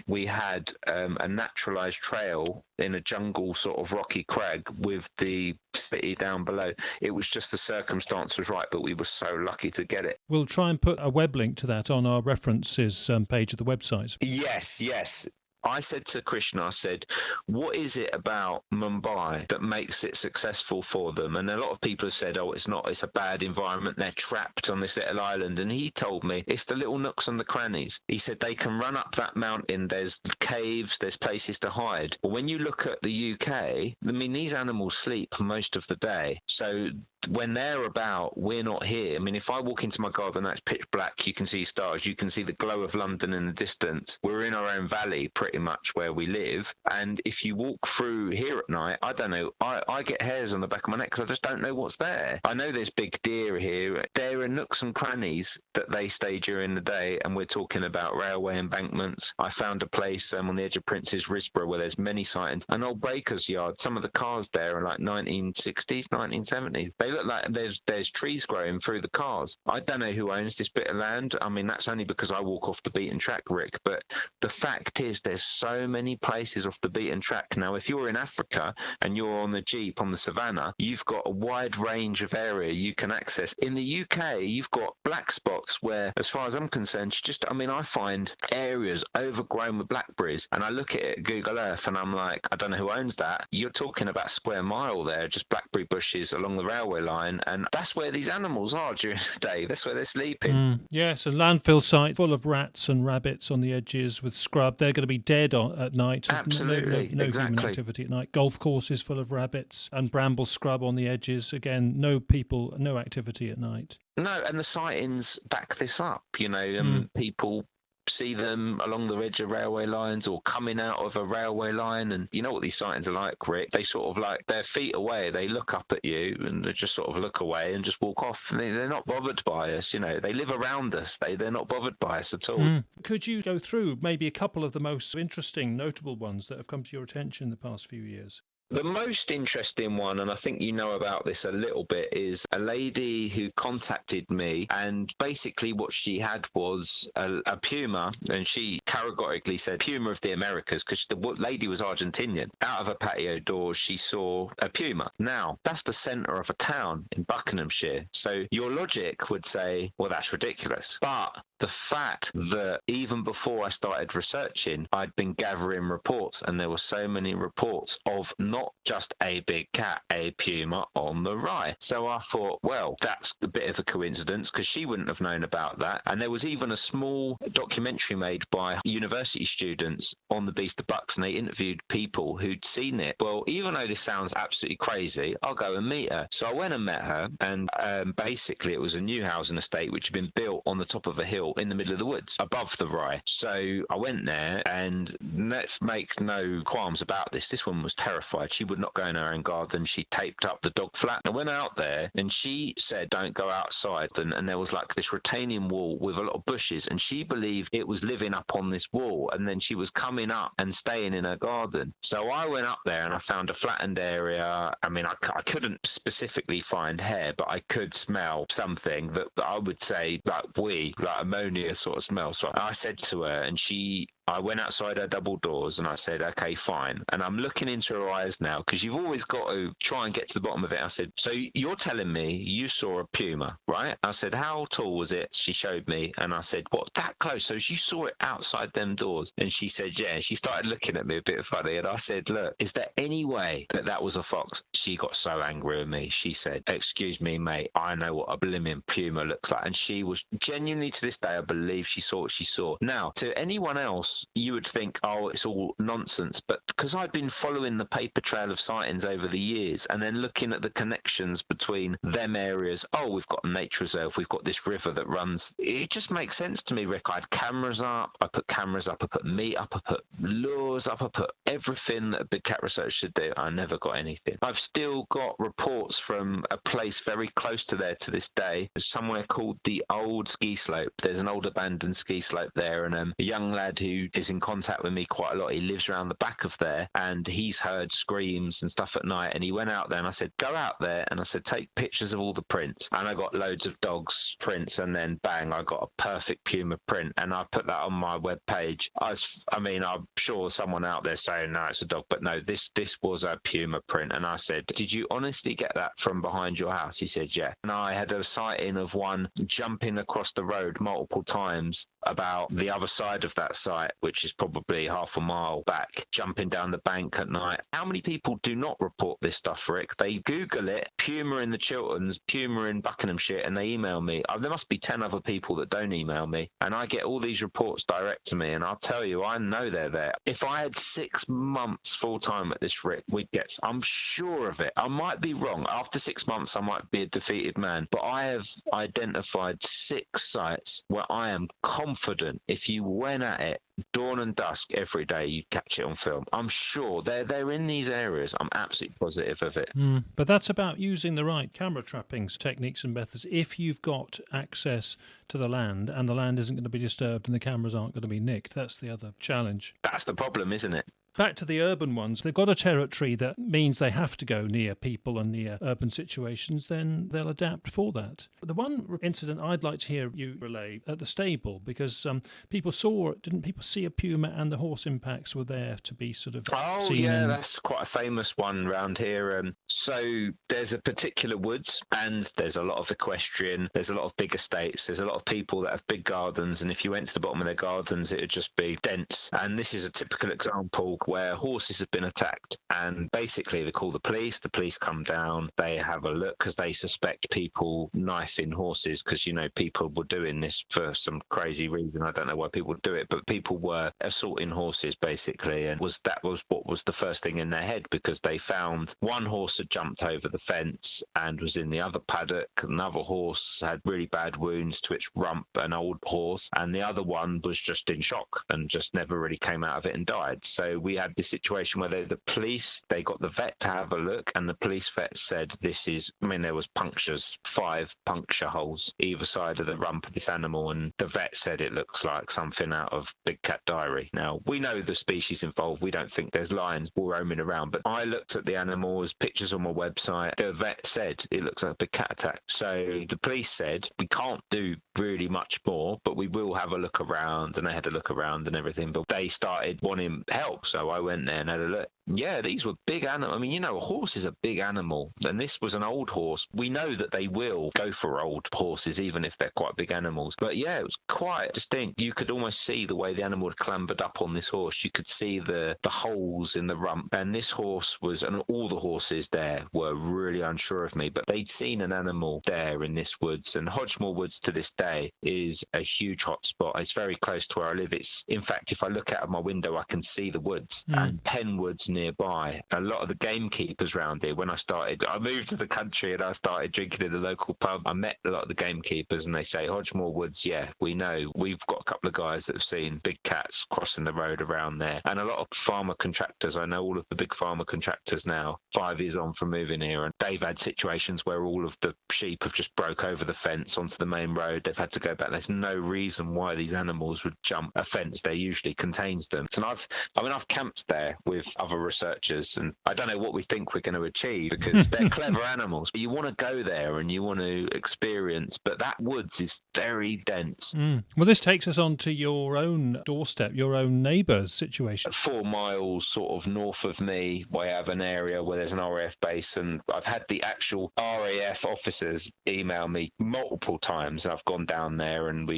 Speaker 8: we had a naturalized trail in a jungle sort of rocky crag with the city down below. It was just the circumstance was right, but we were so lucky to get it.
Speaker 6: We'll try and put a web link to that on our references page of the website.
Speaker 8: Yes. I said to Krishna, I said, what is it about Mumbai that makes it successful for them? And a lot of people have said, it's a bad environment. They're trapped on this little island. And he told me it's the little nooks and the crannies. He said they can run up that mountain. There's caves, there's places to hide. But when you look at the UK, I mean, these animals sleep most of the day. So when they're about, we're not here. I mean, if I walk into my garden, that's pitch black. You can see stars. You can see the glow of London in the distance. We're in our own valley, pretty much where we live. And if you walk through here at night, I don't know. I get hairs on the back of my neck because I just don't know what's there. I know there's big deer here. There are nooks and crannies that they stay during the day. And we're talking about railway embankments. I found a place on the edge of Prince's Risborough where there's many sightings. An old baker's yard. Some of the cars there are like 1960s, 1970s. They look like there's trees growing through the cars. I don't know who owns this bit of land. I mean, that's only because I walk off the beaten track, Rick. But the fact is there's so many places off the beaten track. Now, if you're in Africa and you're on the Jeep on the savannah, you've got a wide range of area you can access. In the UK, you've got black spots where, as far as I'm concerned, I find areas overgrown with blackberries, and I look at it at Google Earth and I'm like, I don't know who owns that. You're talking about a square mile there, just blackberry bushes along the railway line, and that's where these animals are during the day. That's where they're sleeping.
Speaker 6: Yes, a landfill site full of rats and rabbits on the edges with scrub. They're going to be dead at night.
Speaker 8: Absolutely,
Speaker 6: no
Speaker 8: exactly.
Speaker 6: Human activity at night. Golf courses full of rabbits and bramble scrub on the edges. Again, no people, no activity at night.
Speaker 8: No, and the sightings back this up. People see them along the edge of railway lines or coming out of a railway line, and you know what these sightings are like, Rick. They sort of like, they're feet away, they look up at you and they just sort of look away and just walk off. They're not bothered by us, they live around us. They're not bothered by us at all.
Speaker 6: Could you go through maybe a couple of the most interesting, notable ones that have come to your attention in the past few years?
Speaker 8: The most interesting one, and I think you know about this a little bit, is a lady who contacted me, and basically what she had was a puma, and she categorically said puma of the Americas, because the lady was Argentinian. Out of her patio door, she saw a puma. Now, that's the centre of a town in Buckinghamshire, so your logic would say, well, that's ridiculous. But the fact that even before I started researching, I'd been gathering reports, and there were so many reports of not just a big cat, a puma on the Rye. So I thought, well, that's a bit of a coincidence, because she wouldn't have known about that. And there was even a small documentary made by university students on the Beast of Bucks, and they interviewed people who'd seen it. Well, even though this sounds absolutely crazy, I'll go and meet her. So I went and met her, and basically it was a new housing estate which had been built on the top of a hill in the middle of the woods above the Rye. So I went there, and let's make no qualms about this, this woman was terrified. She would not go in her own garden. She taped up the dog flat. I went out there, and she said don't go outside, and there was like this retaining wall with a lot of bushes, and she believed it was living up on this wall, and then she was coming up and staying in her garden. So I went up there and I found a flattened area. I mean, I couldn't specifically find hair, but I could smell something that I would say like ammonia sort of smell. So I said to her, and I went outside her double doors and I said, okay, fine. And I'm looking into her eyes now, because you've always got to try and get to the bottom of it. I said, so you're telling me you saw a puma, right? I said, how tall was it? She showed me, and I said, what, that close? So you saw it outside them doors? And she said, yeah. She started looking at me a bit funny, and I said, look, is there any way that was a fox? She got so angry with me. She said, excuse me, mate, I know what a blimmin' puma looks like. And she was genuinely, to this day, I believe she saw what she saw. Now, to anyone else reports, you would think, oh, it's all nonsense. But because I'd been following the paper trail of sightings over the years and then looking at the connections between them areas, oh, we've got a nature reserve, we've got this river that runs. It just makes sense to me, Rick. I had cameras up, I put meat up, I put lures up, I put everything that a big cat research should do. I never got anything. I've still got reports from a place very close to there to this day, somewhere called the Old Ski Slope. There's an old abandoned ski slope there, and a young lad who is in contact with me quite a lot, he lives around the back of there, and he's heard screams and stuff at night, and he went out there, and I said, go out there, and I said, take pictures of all the prints, and I got loads of dogs prints, and then bang, I got a perfect puma print, and I put that on my webpage. I'm sure someone out there saying, no, it's a dog, but no, this was a puma print. And I said, did you honestly get that from behind your house? He said, yeah. And I had a sighting of one jumping across the road multiple times about the other side of that site, which is probably half a mile back, jumping down the bank at night. How many people do not report this stuff, Rick? They Google it, puma in the Chilterns, puma in Buckinghamshire, and they email me. There must be 10 other people that don't email me, and I get all these reports direct to me, and I'll tell you, I know they're there. If I had 6 months full time at this, Rick, we'd get, I'm sure of it. I might be wrong. After 6 months, I might be a defeated man, but I have identified 6 sites where I am confident if you went at it dawn and dusk every day, you'd catch it on film. I'm sure they're in these areas. I'm absolutely positive of it.
Speaker 6: But that's about using the right camera trappings techniques and methods. If you've got access to the land and the land isn't going to be disturbed and the cameras aren't going to be nicked, that's the other challenge.
Speaker 8: That's the problem, isn't it?
Speaker 6: Back to the urban ones, they've got a territory that means they have to go near people and near urban situations, then they'll adapt for that. The one incident I'd like to hear you relay at the stable, because didn't people see a puma and the horse impacts were there to be sort of seen? Oh, yeah,
Speaker 8: that's quite a famous one around here. So there's a particular woods and there's a lot of equestrian, there's a lot of big estates, there's a lot of people that have big gardens, and if you went to the bottom of their gardens, it would just be dense. And this is a typical example where horses have been attacked, and basically they call the police come down, they have a look because they suspect people knifing horses, because people were doing this for some crazy reason. I don't know why people do it, but people were assaulting horses basically, and that was what was the first thing in their head, because they found one horse had jumped over the fence and was in the other paddock, another horse had really bad wounds to its rump, an old horse, and the other one was just in shock and just never really came out of it and died. So we had this situation where the police, they got the vet to have a look, and the police vet said there was punctures, 5 puncture holes either side of the rump of this animal, and the vet said it looks like something out of Big Cat Diary. Now, we know the species involved, we don't think there's lions roaming around, but I looked at the animals, pictures on my website, the vet said it looks like a big cat attack. So the police said, we can't do really much more, but we will have a look around, and they had a look around and everything, but they started wanting help, so I went there and had a look. Yeah, these were big animals. A horse is a big animal, and this was an old horse. We know that they will go for old horses, even if they're quite big animals. But yeah, it was quite distinct. You could almost see the way the animal had clambered up on this horse. You could see the holes in the rump. And this horse and all the horses there were really unsure of me, but they'd seen an animal there in this woods. And Hodgemore Woods to this day is a huge hotspot. It's very close to where I live. In fact, if I look out of my window, I can see the woods and Penn Woods nearby. A lot of the gamekeepers around here, when I moved to the country and I started drinking in the local pub, I met a lot of the gamekeepers, and they say, Hodgemore Woods, yeah, we know. We've got a couple of guys that have seen big cats crossing the road around there. And a lot of farmer contractors, I know all of the big farmer contractors now, 5 years on from moving here, and they've had situations where all of the sheep have just broke over the fence onto the main road. They've had to go back. There's no reason why these animals would jump a fence. They usually contains them. So I've camped there with other researchers, and I don't know what we think we're going to achieve, because they're clever animals. You want to go there and you want to experience, but that woods is very dense.
Speaker 6: Well, this takes us on to your own doorstep, your own neighbour's situation.
Speaker 8: 4 miles sort of north of me, we have an area where there's an RAF base, and I've had the actual RAF officers email me multiple times. I've gone down there and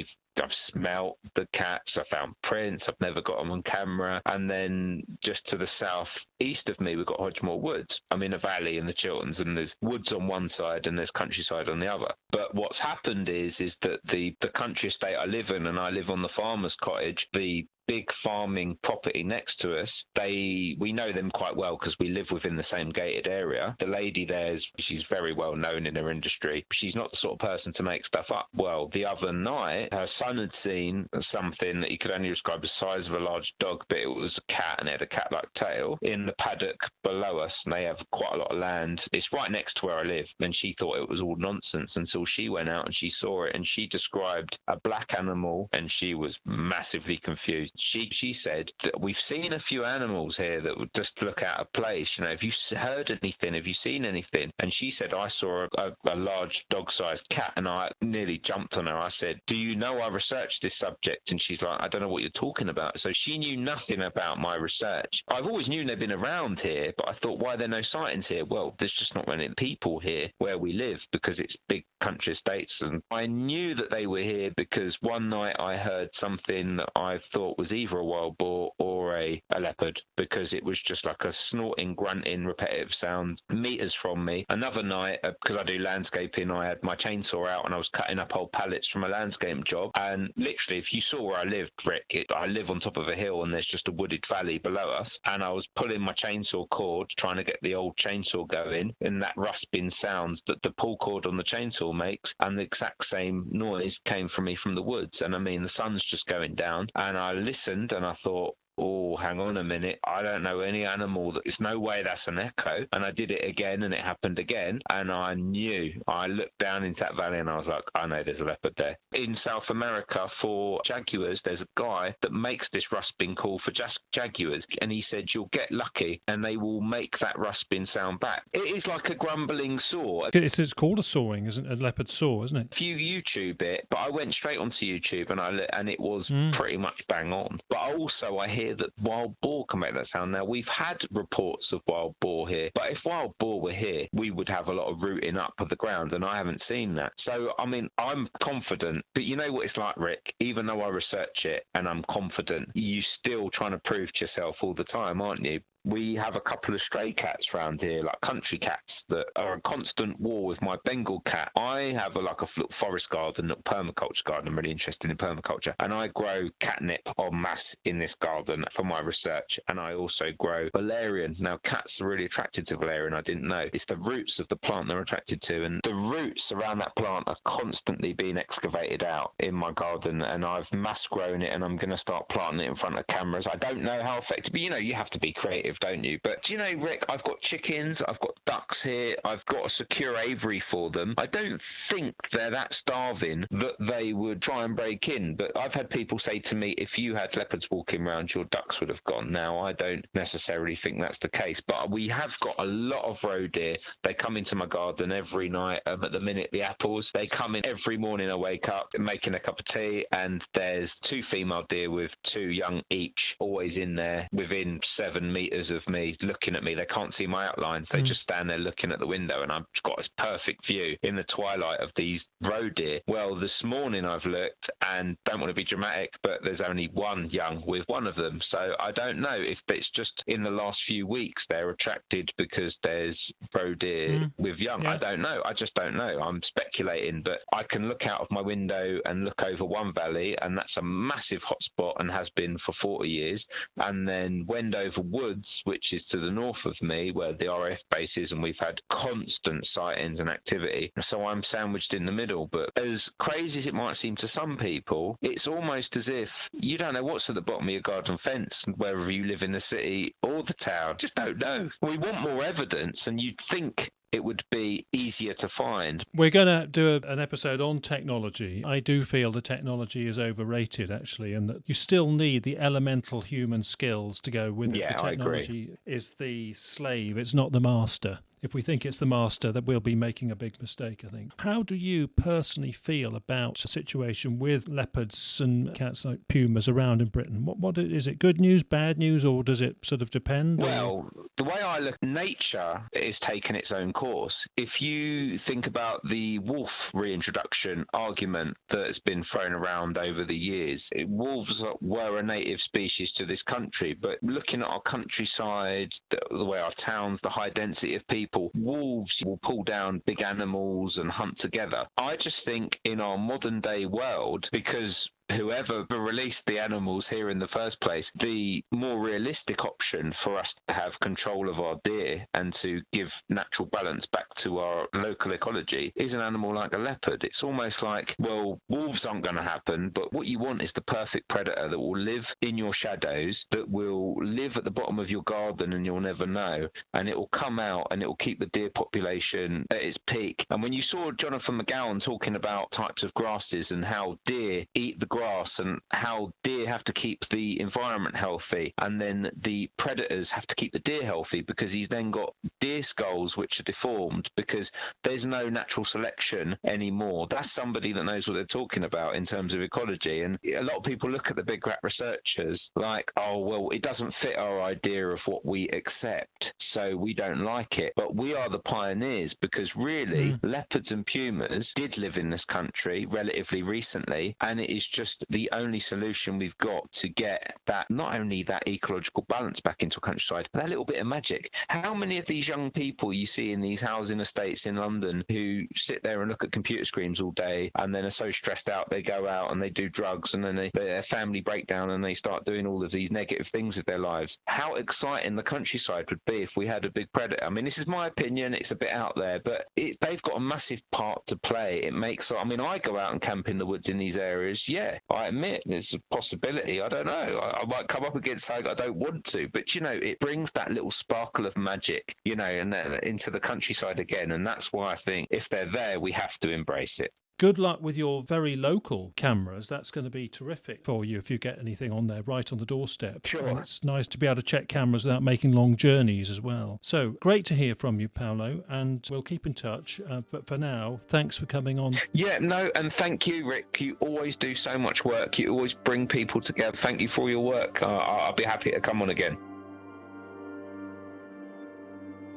Speaker 8: I've smelt the cats, I found prints, I've never got them on camera. And then just to the south east of me, we've got Hodgemore Woods. I'm in a valley in the Chilterns, and there's woods on one side and there's countryside on the other. But what's happened is that the country estate I live in, and I live on the farmer's cottage, the big farming property next to us. We know them quite well because we live within the same gated area. The lady there, she's very well known in her industry. She's not the sort of person to make stuff up. Well, the other night, her son had seen something that he could only describe as the size of a large dog, but it was a cat, and it had a cat-like tail in the paddock below us, and they have quite a lot of land. It's right next to where I live, and she thought it was all nonsense until she went out and she saw it, and she described a black animal, and she was massively confused. She said that we've seen a few animals here that would just look out of place. You know, have you heard anything? Have you seen anything? And she said, I saw a large dog-sized cat, and I nearly jumped on her. I said, do you know I researched this subject? And she's like, I don't know what you're talking about. So she knew nothing about my research. I've always known they've been around here, but I thought, why are there no sightings here? Well, there's just not many people here where we live because it's big country estates. And I knew that they were here because one night I heard something that I thought was either a wild boar or a leopard, because it was just like a snorting, grunting, repetitive sound meters from me. Another night, because I do landscaping, I had my chainsaw out and I was cutting up old pallets from a landscaping job. And literally, if you saw where I lived, Rick, I live on top of a hill and there's just a wooded valley below us. And I was pulling my chainsaw cord, trying to get the old chainsaw going, and that rasping sound that the pull cord on the chainsaw makes, and the exact same noise came from me from the woods. And I mean, the sun's just going down, and I listened and I thought, oh, hang on a minute, I don't know any animal there's no way that's an echo. And I did it again, and it happened again, and I knew. I looked down into that valley and I was like, I know there's a leopard there. In South America, for jaguars, there's a guy that makes this rasping call for just jaguars, and he said you'll get lucky and they will make that rasping sound back. It is like a grumbling saw.
Speaker 6: It's called a sawing, isn't it? A leopard saw, isn't it?
Speaker 8: If you YouTube it, but I went straight onto YouTube and it was pretty much bang on. But also I hear that wild boar can make that sound. Now, we've had reports of wild boar here, but if wild boar were here, we would have a lot of rooting up of the ground, and I haven't seen that. So, I mean, I'm confident, but you know what it's like, Rick? Even though I research it and I'm confident, you still trying to prove to yourself all the time, aren't you? We have a couple of stray cats around here, like country cats, that are a constant war with my Bengal cat. I have a little forest garden, a permaculture garden. I'm really interested in permaculture. And I grow catnip en masse in this garden for my research. And I also grow valerian. Now, cats are really attracted to valerian. I didn't know. It's the roots of the plant they're attracted to. And the roots around that plant are constantly being excavated out in my garden. And I've mass grown it, and I'm going to start planting it in front of cameras. I don't know how effective, but you know, you have to be creative, don't you? But do you know, Rick, I've got chickens, I've got ducks here, I've got a secure aviary for them. I don't think they're that starving that they would try and break in. But I've had people say to me, if you had leopards walking around, your ducks would have gone. Now, I don't necessarily think that's the case, but we have got a lot of roe deer. They come into my garden every night. At the minute, the apples, they come in every morning. I wake up making a cup of tea, and there's 2 female deer with 2 young each, always in there within 7 meters of me, looking at me. They can't see my outlines. They just stand there looking at the window, and I've got this perfect view in the twilight of these roe deer. Well, this morning I've looked, and don't want to be dramatic, but there's only 1 young with 1 of them. So I don't know if it's just in the last few weeks they're attracted because there's roe deer with young. Yeah. I don't know. I just don't know. I'm speculating, but I can look out of my window and look over one valley, and that's a massive hotspot and has been for 40 years. And then Wendover Woods, which is to the north of me, where the RAF base is, and we've had constant sightings and activity. So I'm sandwiched in the middle. But as crazy as it might seem to some people, it's almost as if you don't know what's at the bottom of your garden fence, whether you live in the city or the town. Just don't know. We want more evidence, and you'd think it would be easier to find.
Speaker 6: We're going to do an episode on technology. I do feel the technology is overrated, actually, and that you still need the elemental human skills to go with it.
Speaker 8: Yeah,
Speaker 6: the technology is the slave, it's not the master. If we think it's the master, that we'll be making a big mistake, I think. How do you personally feel about the situation with leopards and cats like pumas around in Britain? What is it, good news, bad news, or does it sort of depend?
Speaker 8: Well, the way I look, nature is taking its own course. If you think about the wolf reintroduction argument that's been thrown around over the years, wolves were a native species to this country, but looking at our countryside, the way our towns, the high density of people, wolves will pull down big animals and hunt together. I just think in our modern day world, because whoever released the animals here in the first place, the more realistic option for us to have control of our deer and to give natural balance back to our local ecology is an animal like a leopard. It's almost like, well, wolves aren't going to happen, but what you want is the perfect predator that will live in your shadows, that will live at the bottom of your garden and you'll never know, and it will come out and it will keep the deer population at its peak. And when you saw Jonathan McGowan talking about types of grasses and how deer eat the grass and how deer have to keep the environment healthy, and then the predators have to keep the deer healthy, because he's then got deer skulls which are deformed because there's no natural selection anymore. That's somebody that knows what they're talking about in terms of ecology. And a lot of people look at the big rat researchers like, oh, well, it doesn't fit our idea of what we accept, so we don't like it. But we are the pioneers, because really leopards and pumas did live in this country relatively recently, and it is just the only solution we've got to get that, not only that ecological balance back into a countryside, but that little bit of magic. How many of these young people you see in these housing estates in London who sit there and look at computer screens all day and then are so stressed out they go out and they do drugs, and then their family breakdown and they start doing all of these negative things with their lives? How exciting the countryside would be if we had a big predator. I mean, this is my opinion, it's a bit out there, but they've got a massive part to play. It makes, I mean, I go out and camp in the woods in these areas. Yeah, I admit there's a possibility. I don't know. I might come up against something I don't want to, but, you know, it brings that little sparkle of magic, you know, and into the countryside again. And that's why I think if they're there, we have to embrace it.
Speaker 6: Good luck with your very local cameras. That's going to be terrific for you if you get anything on there right on the doorstep.
Speaker 8: Sure.
Speaker 6: And it's nice to be able to check cameras without making long journeys as well. So great to hear from you, Paulo, and we'll keep in touch. But for now, thanks for coming on.
Speaker 8: Yeah, no, and thank you, Rick. You always do so much work. You always bring people together. Thank you for all your work. I'll be happy to come on again.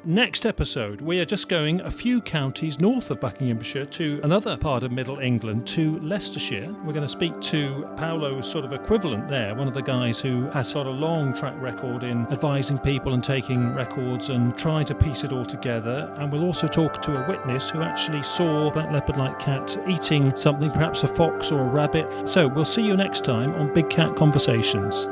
Speaker 6: Next episode, we are just going a few counties north of Buckinghamshire to another part of Middle England, to Leicestershire. We're going to speak to Paulo's sort of equivalent there, one of the guys who has sort of long track record in advising people and taking records and trying to piece it all together. And we'll also talk to a witness who actually saw a black leopard-like cat eating something, perhaps a fox or a rabbit. So we'll see you next time on Big Cat Conversations.